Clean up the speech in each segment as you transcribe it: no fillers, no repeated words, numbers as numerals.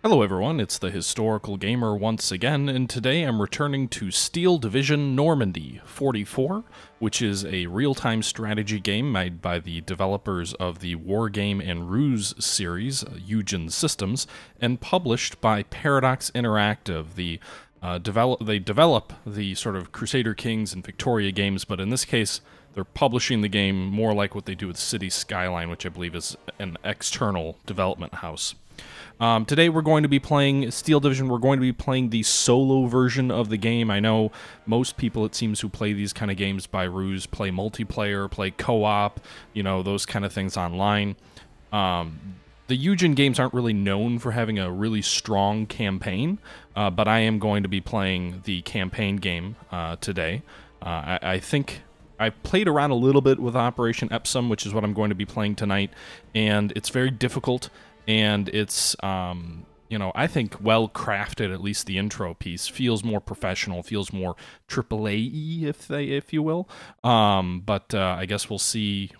Hello everyone, it's the Historical Gamer once again, and today I'm returning to Steel Division Normandy 44, which is a real-time strategy game made by the developers of the Wargame and Ruse series, Eugen Systems, and published by Paradox Interactive. They develop the sort of Crusader Kings and Victoria games, but in this case, they're publishing the game more like what they do with City Skyline, which I believe is an external development house. Today we're going to be playing Steel Division. We're going to be playing the solo version of the game. I know most people, it seems, who play these kind of games by Ruse play multiplayer, play co-op, you know, those kind of things online. The Eugen games aren't really known for having a really strong campaign, but I am going to be playing the campaign game today. I think I played around a little bit with Operation Epsom, which is what I'm going to be playing tonight, and it's very difficult. And it's, you know, I think well-crafted, at least the intro piece. Feels more professional, feels more AAA-y, if you will. But I guess we'll see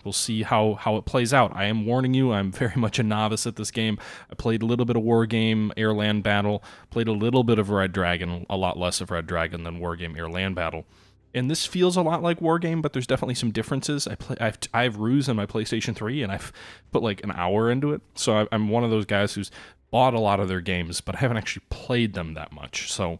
how it plays out. I am warning you, I'm very much a novice at this game. I played a little bit of Wargame, Air-Land Battle, played a little bit of Red Dragon, a lot less of Red Dragon than Wargame, Air-Land Battle. And this feels a lot like Wargame, but there's definitely some differences. I have Ruse on my PlayStation 3, and I've put like an hour into it. So I'm one of those guys who's bought a lot of their games, but I haven't actually played them that much. So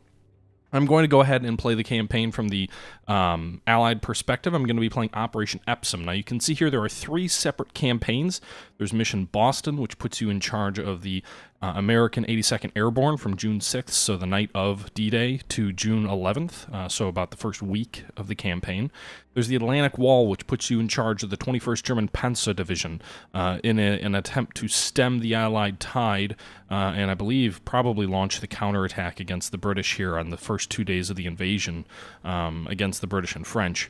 I'm going to go ahead and play the campaign from the Allied perspective. I'm going to be playing Operation Epsom. Now, you can see here there are 3 separate campaigns. There's Mission Boston, which puts you in charge of the American 82nd Airborne from June 6th, so the night of D-Day, to June 11th, so about the first week of the campaign. There's the Atlantic Wall, which puts you in charge of the 21st German Panzer Division in an attempt to stem the Allied tide, and I believe probably launch the counterattack against the British here on the first 2 days of the invasion against the British and French.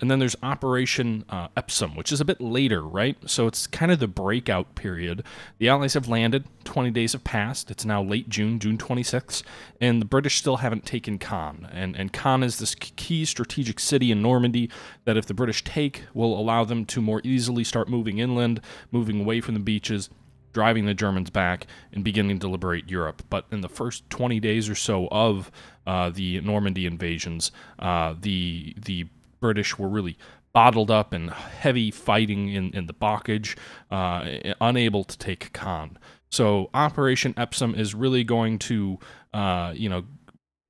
And then there's Operation Epsom, which is a bit later, right? So it's kind of the breakout period. The Allies have landed, 20 days have passed, it's now late June, June 26th, and the British still haven't taken Caen. And Caen is this key strategic city in Normandy that if the British take, will allow them to more easily start moving inland, moving away from the beaches, driving the Germans back, and beginning to liberate Europe. But in the first 20 days or so of the Normandy invasions, the British were really bottled up in heavy fighting in the Bocage, unable to take Caen. So Operation Epsom is really going to, you know,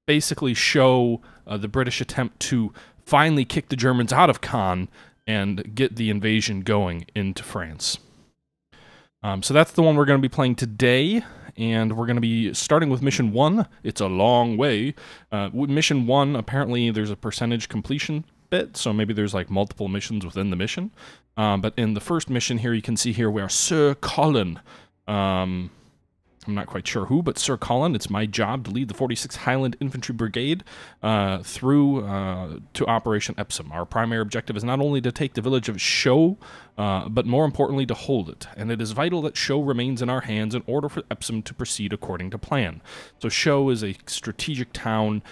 basically show the British attempt to finally kick the Germans out of Caen and get the invasion going into France. So that's the one we're going to be playing today, and we're going to be starting with Mission 1. It's a long way. With Mission 1, apparently there's a percentage completion bit, so maybe there's like multiple missions within the mission. But in the first mission here, you can see here we are Sir Colin. I'm not quite sure who, but Sir Colin. It's my job to lead the 46th Highland Infantry Brigade through to Operation Epsom. Our primary objective is not only to take the village of Chaux, but more importantly to hold it. And it is vital that Chaux remains in our hands in order for Epsom to proceed according to plan. So Chaux is a strategic town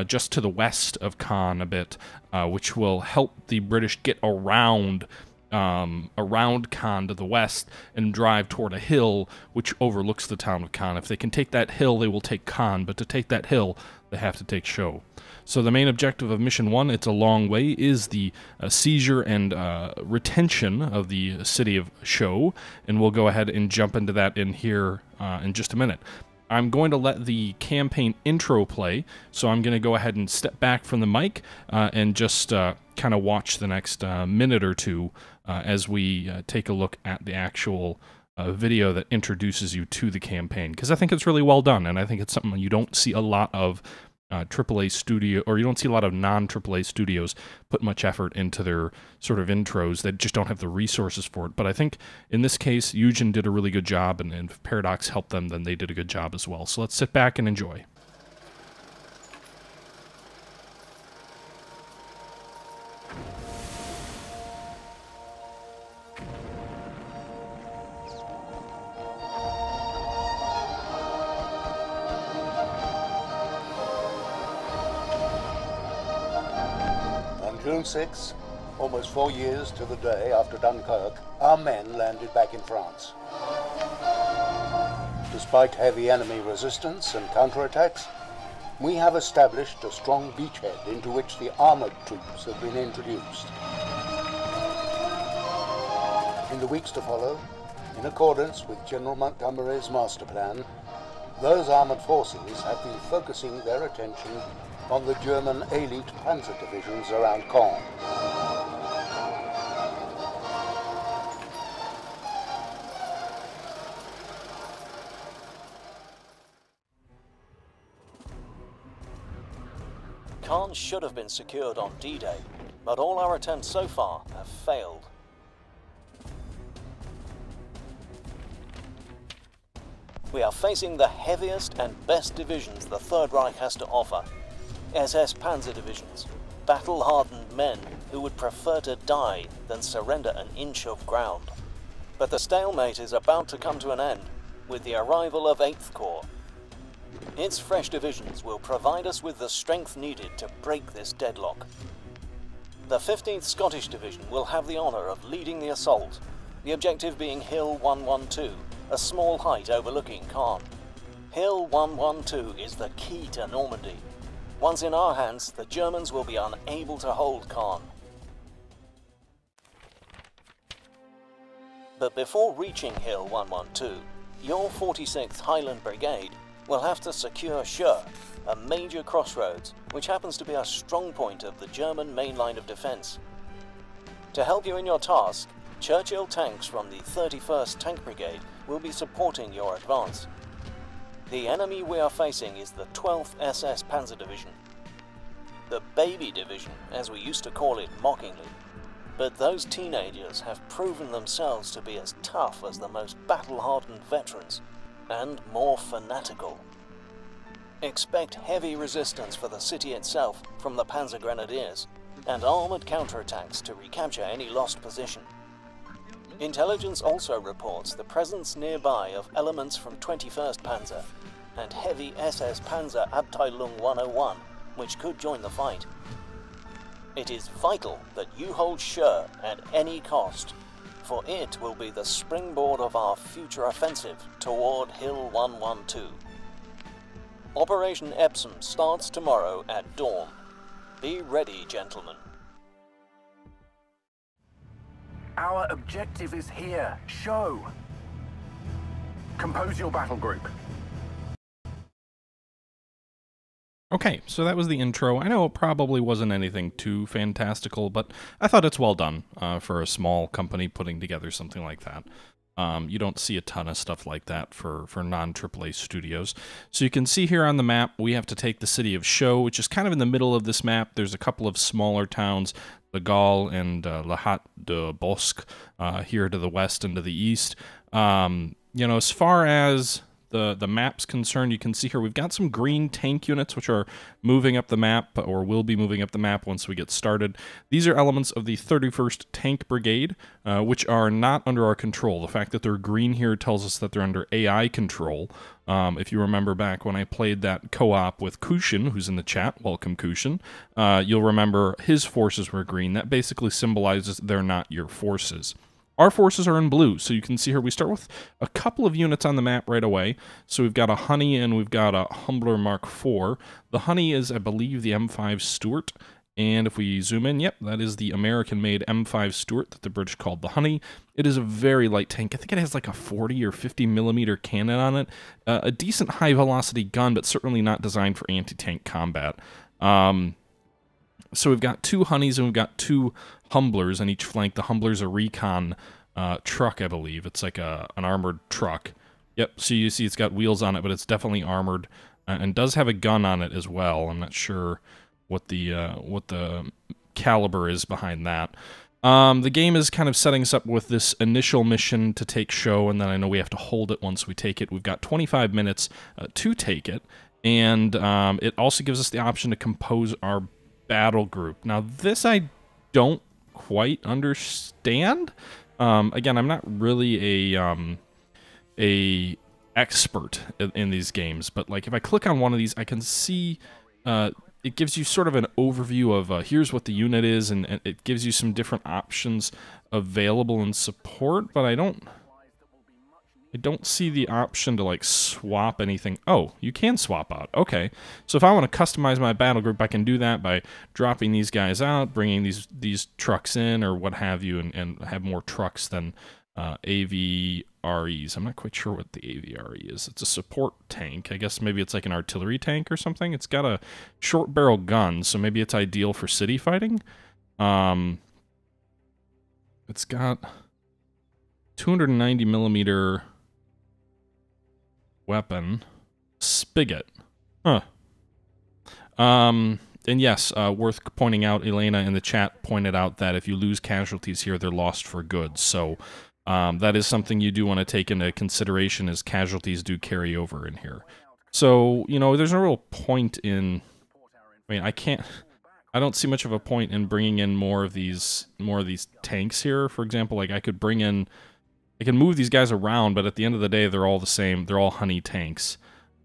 just to the west of Caen a bit, which will help the British get around Caen to the west and drive toward a hill which overlooks the town of Caen. If they can take that hill, they will take Caen, but to take that hill, they have to take Chaux. So the main objective of Mission 1, it's a long way, is the seizure and retention of the city of Chaux, and we'll go ahead and jump into that in here in just a minute. I'm going to let the campaign intro play, so I'm going to go ahead and step back from the mic and just kind of watch the next minute or two as we take a look at the actual video that introduces you to the campaign, because I think it's really well done, and I think it's something you don't see a lot of AAA studio, or you don't see a lot of non-AAA studios put much effort into their sort of intros. They just don't have the resources for it. But I think in this case, Eugen did a really good job, and if Paradox helped them, then they did a good job as well. So let's sit back and enjoy. June 6, almost 4 years to the day after Dunkirk, our men landed back in France. To Despite heavy enemy resistance and counterattacks, we have established a strong beachhead into which the armoured troops have been introduced. In the weeks to follow, in accordance with General Montgomery's master plan, those armoured forces have been focusing their attention on the German elite panzer divisions around Caen. Caen should have been secured on D-Day, but all our attempts so far have failed. We are facing the heaviest and best divisions the Third Reich has to offer. SS Panzer divisions, battle-hardened men who would prefer to die than surrender an inch of ground. But the stalemate is about to come to an end with the arrival of 8th Corps. Its fresh divisions will provide us with the strength needed to break this deadlock. The 15th Scottish Division will have the honour of leading the assault, the objective being Hill 112, a small height overlooking Caen. Hill 112 is the key to Normandy. Once in our hands, the Germans will be unable to hold Caen. But before reaching Hill 112, your 46th Highland Brigade will have to secure Scher, a major crossroads which happens to be a strong point of the German main line of defence. To help you in your task, Churchill tanks from the 31st Tank Brigade will be supporting your advance. The enemy we are facing is the 12th SS Panzer Division. The Baby Division, as we used to call it mockingly. But those teenagers have proven themselves to be as tough as the most battle-hardened veterans, and more fanatical. Expect heavy resistance for the city itself from the Panzer Grenadiers, and armoured counterattacks to recapture any lost position. Intelligence also reports the presence nearby of elements from 21st Panzer and heavy SS Panzer Abteilung 101, which could join the fight. It is vital that you hold Scher at any cost, for it will be the springboard of our future offensive toward Hill 112. Operation Epsom starts tomorrow at dawn. Be ready, gentlemen. Our objective is here. Show. Compose your battle group. Okay, so that was the intro. I know it probably wasn't anything too fantastical, but I thought it's well done for a small company putting together something like that. You don't see a ton of stuff like that for non-AAA studios. So you can see here on the map, we have to take the city of Sceaux, which is kind of in the middle of this map. There's a couple of smaller towns, Le Gall and La Haute de Bosque, here to the west and to the east. You know, as far as the map's concerned, you can see here we've got some green tank units which are moving up the map, or will be moving up the map once we get started. These are elements of the 31st Tank Brigade, which are not under our control. The fact that they're green here tells us that they're under AI control. If you remember back when I played that co-op with Kushin, who's in the chat, welcome Kushin, you'll remember his forces were green. That basically symbolizes they're not your forces. Our forces are in blue, so you can see here we start with a couple of units on the map right away. So we've got a Honey and we've got a Humbler Mark IV. The Honey is, I believe, the M5 Stuart, and if we zoom in, yep, that is the American-made M5 Stuart that the British called the Honey. It is a very light tank. I think it has like a 40 or 50 millimeter cannon on it. A decent high-velocity gun, but certainly not designed for anti-tank combat. So we've got two Honeys and we've got two Humblers on each flank. The Humbler's a recon truck, I believe. It's like an armored truck. Yep, so you see it's got wheels on it, but it's definitely armored and does have a gun on it as well. I'm not sure what the caliber is behind that. The game is kind of setting us up with this initial mission to take Sceaux, and then I know we have to hold it once we take it. We've got 25 minutes to take it, and it also gives us the option to compose our battle group. Now, this I don't quite understand. Again, I'm not really a expert in these games, but like if I click on one of these, I can see it gives you sort of an overview of here's what the unit is, and it gives you some different options available in support, but I don't I don't see the option to, like, swap anything. Oh, you can swap out. Okay. So if I want to customize my battle group, I can do that by dropping these guys out, bringing these trucks in, or what have you, and have more trucks than AVREs. I'm not quite sure what the AVRE is. It's a support tank. I guess maybe it's like an artillery tank or something. It's got a short barrel gun, so maybe it's ideal for city fighting. It's got 290 millimeter weapon. Spigot. Huh. And yes, worth pointing out, Elena in the chat pointed out that if you lose casualties here, they're lost for good. So that is something you do want to take into consideration, as casualties do carry over in here. So, you know, there's no real point in... I mean, I don't see much of a point in bringing in more of these tanks here. For example, like I can move these guys around, but at the end of the day, they're all the same. They're all honey tanks.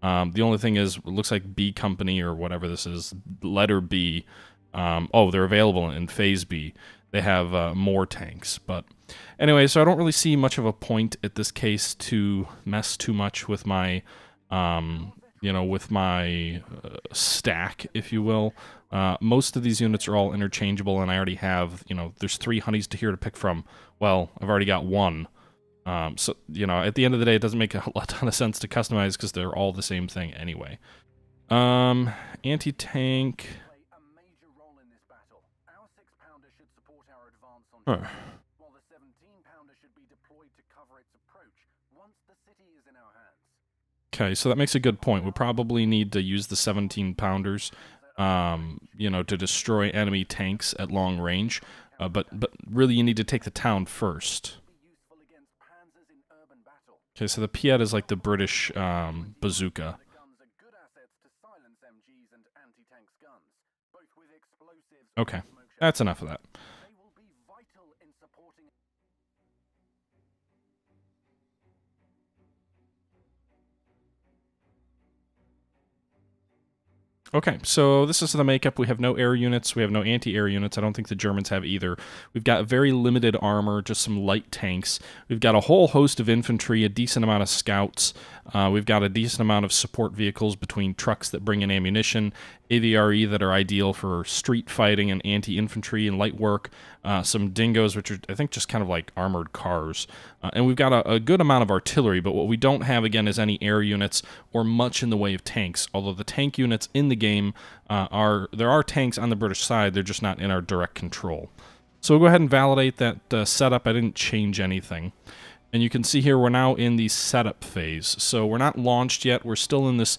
The only thing is, it looks like B Company, or whatever this is, letter B. Oh, they're available in Phase B. They have more tanks. But anyway, so I don't really see much of a point at this case to mess too much with my, you know, with my stack, if you will. Most of these units are all interchangeable, and I already have, you know, there's 3 honeys to pick from. Well, I've already got 1. So, you know, at the end of the day, it doesn't make a ton of sense to customize because they're all the same thing anyway. Anti-tank. Huh. Okay, so that makes a good point. We probably need to use the 17-pounders, you know, to destroy enemy tanks at long range. But really, you need to take the town first. Okay, so the Piet is like the British bazooka. Okay, that's enough of that. Okay, so this is the makeup. We have no air units. We have no anti-air units. I don't think the Germans have either. We've got very limited armor, just some light tanks. We've got a whole host of infantry, a decent amount of scouts. We've got a decent amount of support vehicles between trucks that bring in ammunition, AVRE that are ideal for street fighting and anti-infantry and light work, some dingoes, which are, I think, just kind of like armored cars. And we've got a good amount of artillery, but what we don't have, again, is any air units or much in the way of tanks, although the tank units in the game there are tanks on the British side, they're just not in our direct control. So we'll go ahead and validate that setup. I didn't change anything. And you can see here we're now in the setup phase. So we're not launched yet. We're still in this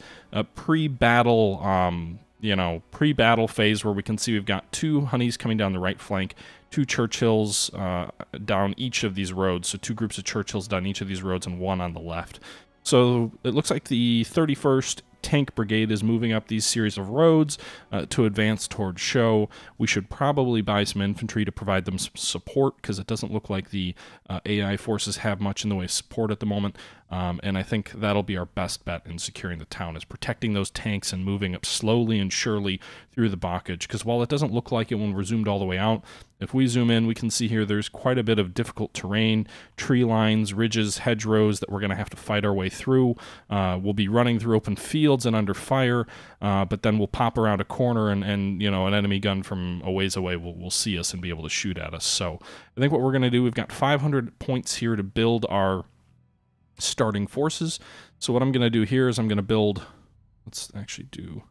pre-battle, you know, pre-battle phase where we can see we've got 2 honeys coming down the right flank, 2 Churchills down each of these roads. So 2 groups of Churchills down each of these roads and 1 on the left. So it looks like the 31st Tank Brigade is moving up these series of roads to advance towards Show. We should probably buy some infantry to provide them some support, because it doesn't look like the AI forces have much in the way of support at the moment. And I think that'll be our best bet in securing the town, is protecting those tanks and moving up slowly and surely through the blockage. Because while it doesn't look like it when we're zoomed all the way out, if we zoom in, we can see here there's quite a bit of difficult terrain, tree lines, ridges, hedgerows that we're going to have to fight our way through. We'll be running through open fields and under fire, but then we'll pop around a corner and you know, an enemy gun from a ways away will see us and be able to shoot at us. So I think what we're going to do, we've got 500 points here to build our starting forces. So what I'm going to do here is I'm going to build, let's actually do,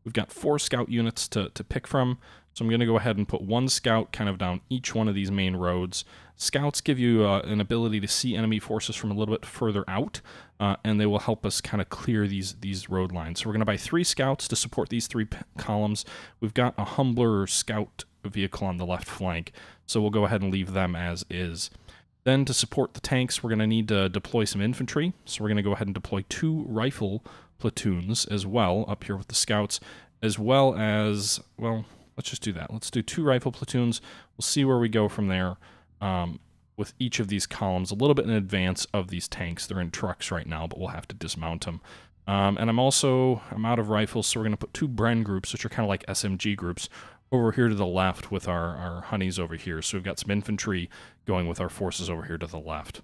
we've got 4 scout units to pick from. So I'm going to go ahead and put 1 scout kind of down each one of these main roads. Scouts give you an ability to see enemy forces from a little bit further out, and they will help us kind of clear these road lines. So we're going to buy 3 scouts to support these 3 columns. We've got a humbler scout vehicle on the left flank, so we'll go ahead and leave them as is. Then to support the tanks, we're going to need to deploy some infantry. So we're going to go ahead and deploy 2 rifle platoons as well up here with the scouts, as well as, well, let's just do that. Let's do 2 rifle platoons. We'll see where we go from there with each of these columns a little bit in advance of these tanks. They're in trucks right now, but we'll have to dismount them. And I'm out of rifles, so we're going to put 2 Bren groups, which are kind of like SMG groups, over here to the left with our honeys over here. So we've got some infantry going with our forces over here to the left.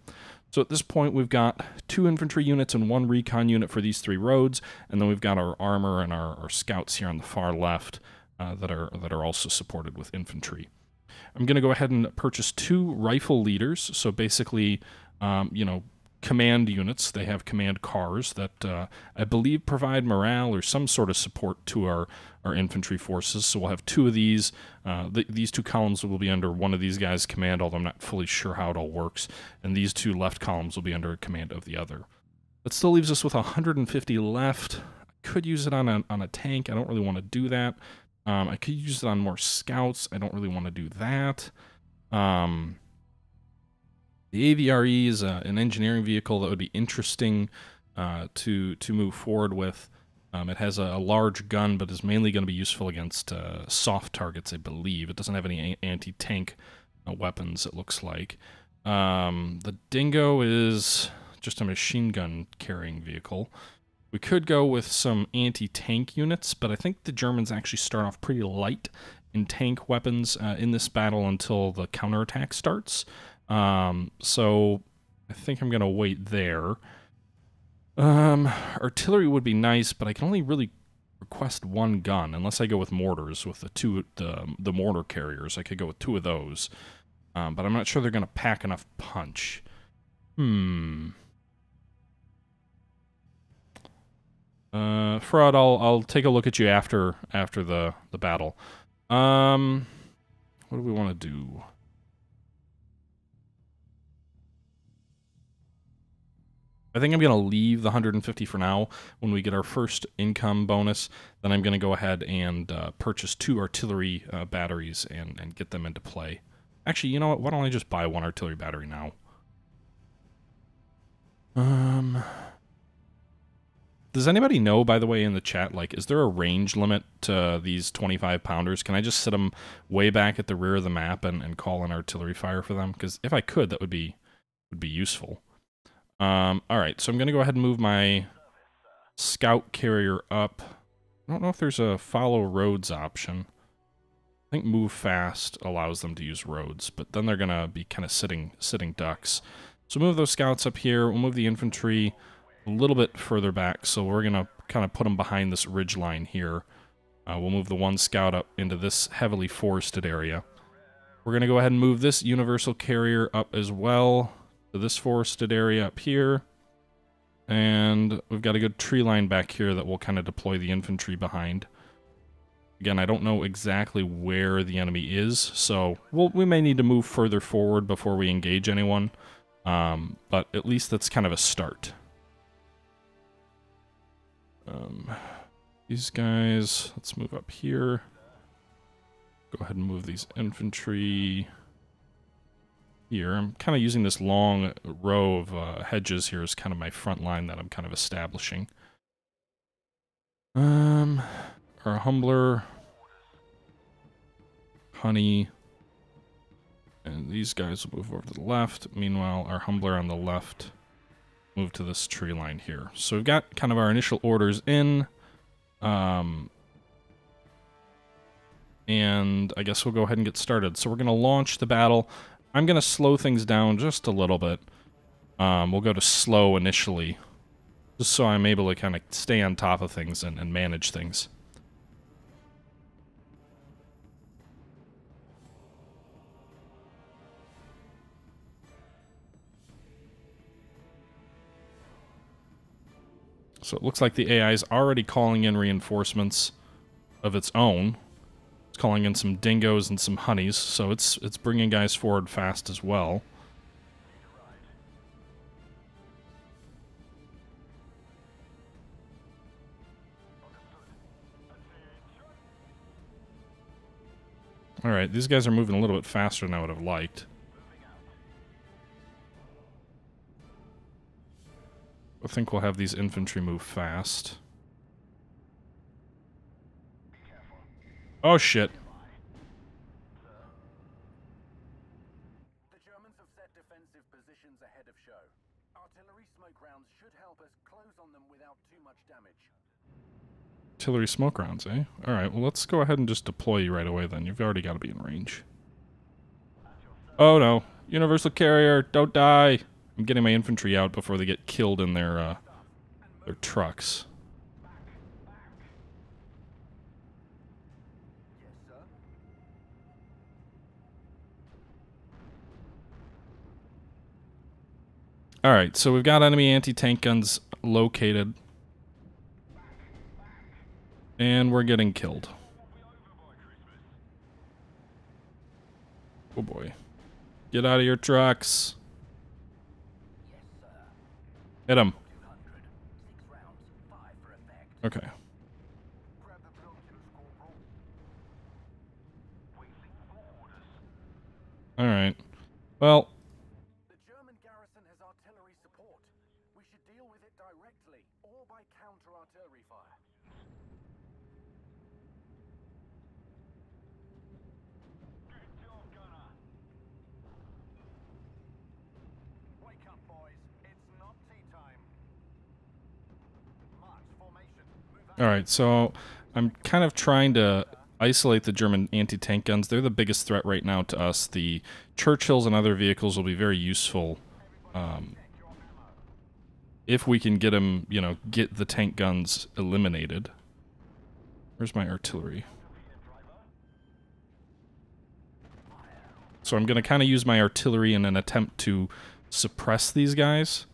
So at this point, we've got 2 infantry units and 1 recon unit for these 3 roads, and then we've got our armor and our scouts here on the far left that are also supported with infantry. I'm going to go ahead and purchase 2 rifle leaders, so basically, you know, command units. They have command cars that I believe provide morale or some sort of support to our infantry forces. So we'll have 2 of these. These 2 columns will be under one of these guys' command, although I'm not fully sure how it all works. And these 2 left columns will be under command of the other. That still leaves us with 150 left. I could use it on a tank. I don't really want to do that. I could use it on more scouts. I don't really want to do that. The AVRE is an engineering vehicle that would be interesting to move forward with. It has a large gun, but is mainly going to be useful against soft targets, I believe. It doesn't have any anti-tank weapons, it looks like. The Dingo is just a machine gun carrying vehicle. We could go with some anti-tank units, but I think the Germans actually start off pretty light in tank weapons in this battle until the counterattack starts. So I think I'm going to wait there. Artillery would be nice, but I can only really request 1 gun, unless I go with mortars with the mortar carriers. I could go with 2 of those, but I'm not sure they're going to pack enough punch. Fraud, I'll take a look at you after the battle. What do we want to do? I think I'm going to leave the 150 for now. When we get our first income bonus, then I'm going to go ahead and purchase 2 artillery batteries and get them into play. Actually, you know what? Why don't I just buy 1 artillery battery now? Does anybody know, by the way, in the chat, like, is there a range limit to these 25-pounders? Can I just sit them way back at the rear of the map and call in artillery fire for them? Because if I could, that would be useful. Alright, so I'm going to go ahead and move my scout carrier up. I don't know if there's a follow roads option. I think move fast allows them to use roads, but then they're going to be kind of sitting ducks. So move those scouts up here. We'll move the infantry a little bit further back, so we're going to kind of put them behind this ridge line here. We'll move the 1 scout up into this heavily forested area. We're going to go ahead and move this universal carrier up as well to this forested area up here. And we've got a good tree line back here that we'll kind of deploy the infantry behind. Again, I don't know exactly where the enemy is, so we may need to move further forward before we engage anyone. But at least that's kind of a start. These guys, let's move up here. Go ahead and move these infantry here. I'm kind of using this long row of hedges here as kind of my front line that I'm kind of establishing. Our Humbler, Honey, and these guys will move over to the left. Meanwhile, our Humbler on the left move to this tree line here. So we've got kind of our initial orders in. And I guess we'll go ahead and get started. So we're going to launch the battle. I'm going to slow things down just a little bit. We'll go to slow initially, just so I'm able to kind of stay on top of things and manage things. So it looks like the AI is already calling in reinforcements of its own. It's calling in some dingoes and some honeys, so it's bringing guys forward fast as well. Alright, these guys are moving a little bit faster than I would have liked. I think we'll have these infantry move fast. Oh shit. The Germans have set defensive positions ahead of show. Artillery smoke rounds should help us close on them without too much damage. Artillery smoke rounds, eh? Alright, well let's go ahead and just deploy you right away then. You've already got to be in range. Oh no. Universal carrier, don't die. I'm getting my infantry out before they get killed in their trucks. Alright, so we've got enemy anti-tank guns located. And we're getting killed. Oh boy. Get out of your trucks. Hit him. Okay. Alright. Well, The German garrison has artillery support. We should deal with it directly, or by counter-artillery fire. Wake up, boys. It's not tea time. March formation. Move out. alright, so I'm kind of trying to isolate the German anti-tank guns. They're the biggest threat right now to us. The Churchills and other vehicles will be very useful if we can get them, you know, get the tank guns eliminated. Where's my artillery? So I'm going to kind of use my artillery in an attempt to suppress these guys.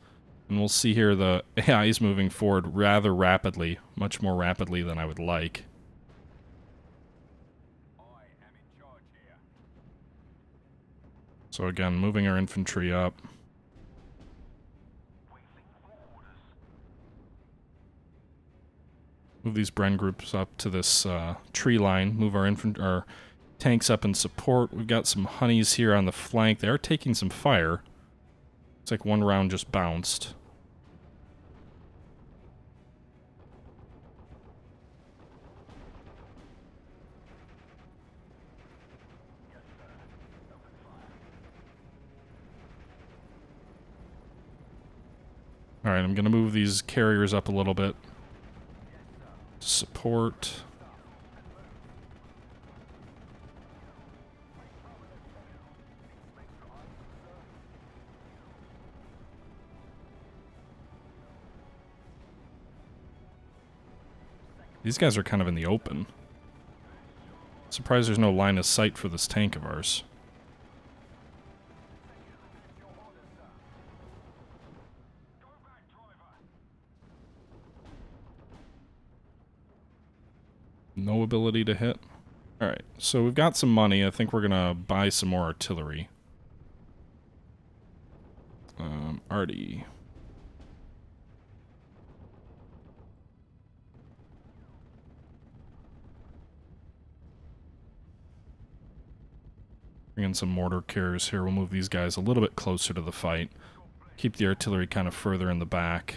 And we'll see here the AI is moving forward rather rapidly, much more rapidly than I would like. So again, moving our infantry up. Move these Bren groups up to this tree line. Move our tanks up in support. We've got some honeys here on the flank. They are taking some fire. It's like one round just bounced. Alright, I'm going to move these carriers up a little bit. Support. These guys are kind of in the open. Surprised there's no line of sight for this tank of ours. No ability to hit. Alright, so we've got some money. I think we're gonna buy some more artillery. Arty. Bring in some mortar carriers here. We'll move these guys a little bit closer to the fight. Keep the artillery kind of further in the back.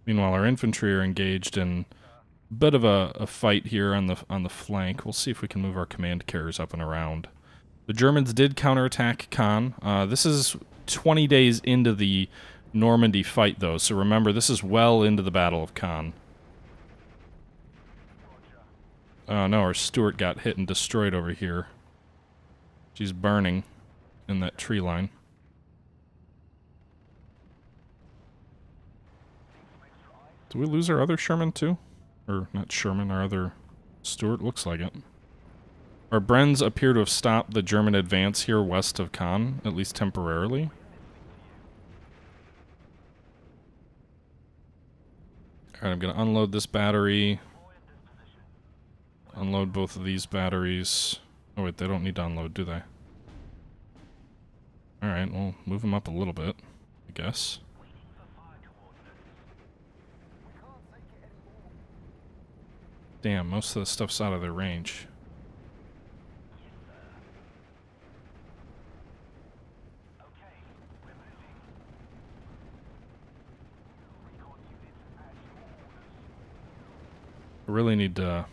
Meanwhile, our infantry are engaged in a bit of a fight here on the flank. We'll see if we can move our command carriers up and around. The Germans did counterattack Caen. This is 20 days into the Normandy fight, though, so remember, this is well into the Battle of Caen. Oh no, our Stuart got hit and destroyed over here. She's burning in that tree line. Did we lose our other Sherman too? Or not Sherman, our other Stuart? Looks like it. Our Brens appear to have stopped the German advance here west of Caen, at least temporarily. Alright, I'm going to unload this battery. Unload both of these batteries. Oh wait, they don't need to unload, do they? Alright, we'll move them up a little bit, I guess. Damn, most of the stuff's out of their range. I really need to...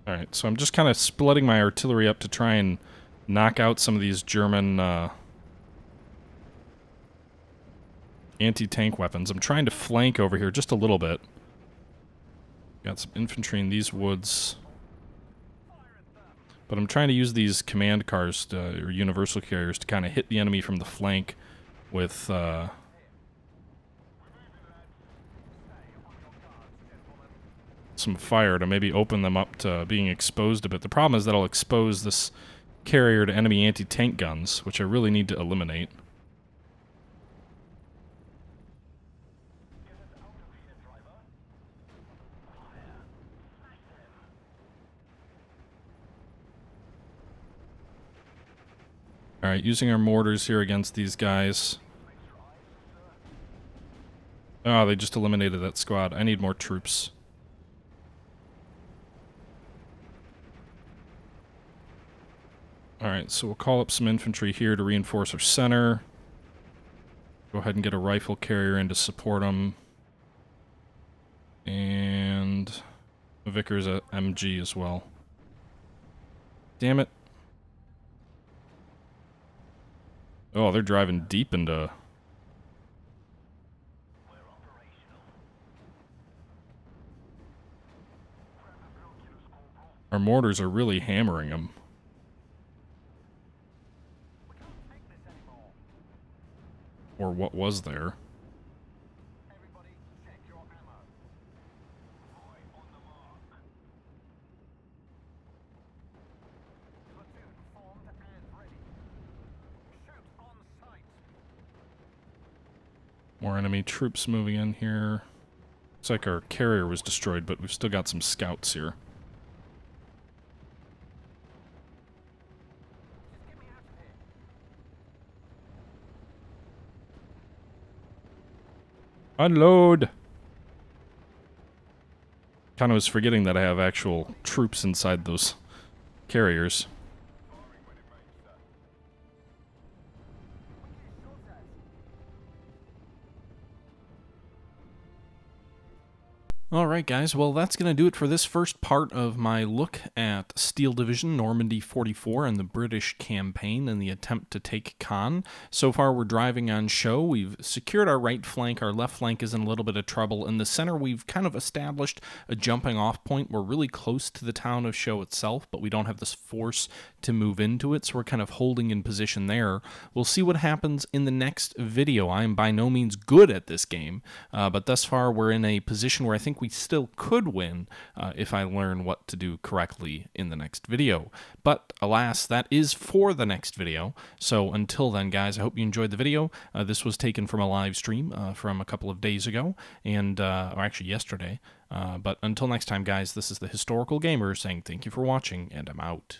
Alright, so I'm just kind of splitting my artillery up to try and knock out some of these German anti-tank weapons. I'm trying to flank over here just a little bit. Got some infantry in these woods. But I'm trying to use these command cars, or universal carriers, to kind of hit the enemy from the flank with some fire to maybe open them up to being exposed a bit. The problem is that I'll expose this carrier to enemy anti-tank guns, which I really need to eliminate. Alright, using our mortars here against these guys. Oh, they just eliminated that squad. I need more troops. Alright, so we'll call up some infantry here to reinforce our center. Go ahead and get a rifle carrier in to support them. And a Vickers MG as well. Damn it. Oh, they're driving deep into... Our mortars are really hammering them. Or what was there? More enemy troops moving in here. Looks like our carrier was destroyed, but we've still got some scouts here. Unload! Kind of was forgetting that I have actual troops inside those carriers. Alright guys, well that's going to do it for this first part of my look at Steel Division Normandy 44 and the British campaign and the attempt to take Caen. So far we're driving on show, we've secured our right flank, our left flank is in a little bit of trouble. In the center we've kind of established a jumping off point. We're really close to the town of Show itself, but we don't have this force to move into it, so we're kind of holding in position there. We'll see what happens in the next video. I am by no means good at this game, but thus far we're in a position where I think we still could win if I learn what to do correctly in the next video. But alas, that is for the next video. So until then, guys, I hope you enjoyed the video. This was taken from a live stream from a couple of days ago, and or actually yesterday. But until next time, guys, this is the Historical Gamer saying thank you for watching, and I'm out.